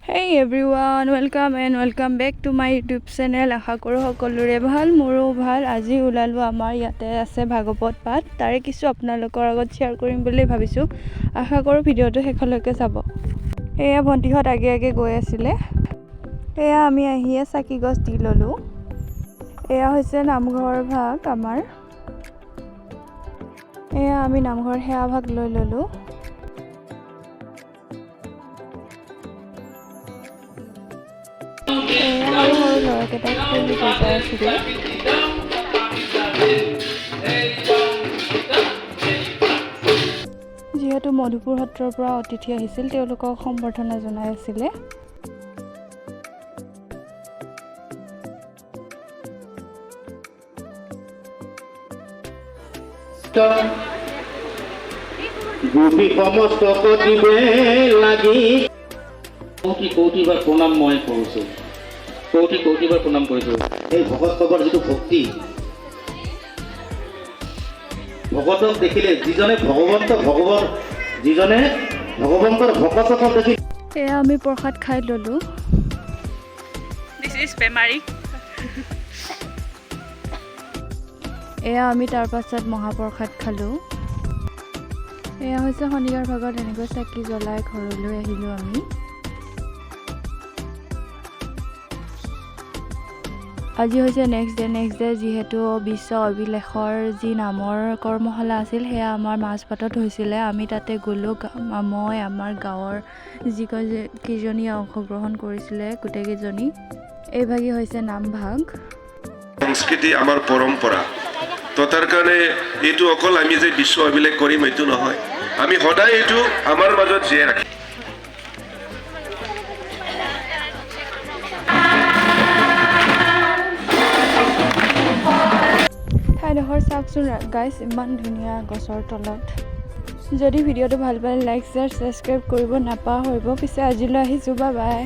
Hey everyone, welcome back to my YouTube channel. আশা কৰোঁ সকলোৰে ভাল, মোৰো ভাল। আজি ওলালো আমাৰ ইয়াতে আছে ভাগৱত পাঠ, তাৰে কিছু আপোনালোকৰ আগত শ্বেয়াৰ কৰিম বুলি ভাবিছোঁ। আশা কৰোঁ ভিডিঅ'টো শেষলৈকে চাব। এয়া ভণ্টিহঁত আগে গৈ আছিলে। এয়া আমি আহিয়ে চাকি গছ দি ল'লোঁ। এয়া হৈছে নামঘৰ ভাগ আমাৰ। এয়া আমি নামঘৰ সেৱা ভাগ লৈ ল'লোঁ। সৰু ল'ৰাকেইটাক ফুল বজাই আছিলে। যিহেতু মধুপুৰ সত্ৰৰ পৰা অতিথি আহিছিল, তেওঁলোকক সম্বৰ্ধনা জনাই আছিলে। গোপী সমস্ত কতিবে লাগি কৌটিবাৰ প্ৰণাম মই কৰিছোঁ। কৌটিবাৰ প্ৰণাম কৰিছোঁ। এই ভকতসকলৰ যিটো ভক্তি, ভকতক দেখিলে যিজনে ভগৱন্তৰ ভকতক দেখি এয়া আমি প্ৰসাদ খাই ল'লোঁ। এয়া আমি তাৰ পাছত মহাপ্ৰসাদ খালোঁ। এয়া হৈছে শনিবাৰ ভাগত এনেকৈ চাকি জ্বলাই ঘৰলৈ আহিলোঁ আমি। আজি হৈছে নেক্সট ডে যিহেতু বিশ্ব অভিলেখৰ যি নামৰ কৰ্মশালা আছিল, সেয়া আমাৰ মাজবাটত হৈছিলে। আমি তাতে গ'লোঁ। মই আমাৰ গাঁৱৰ যিকেইজনীয়ে অংশগ্ৰহণ কৰিছিলে গোটেইকেইজনী। এইভাগেই হৈছে নামভাগ। সংস্কৃতি আমাৰ পৰম্পৰা, তো তাৰ কাৰণে এইটো অকল আমি যে বিশ্ব অভিলেখ কৰিম এইটো নহয়, আমি সদায় এইটো আমাৰ মাজত জীয়াই ৰাখিম। ঠাইডোখৰ চাওকচোন গাইছ, ইমান ধুনীয়া গছৰ তলত। যদি ভিডিঅ'টো ভাল পালে লাইক, শ্বেয়াৰ, ছাবস্ক্ৰাইব কৰিব নাপাহৰিব। পিছে আজিলৈ আহিছোঁ, বাই।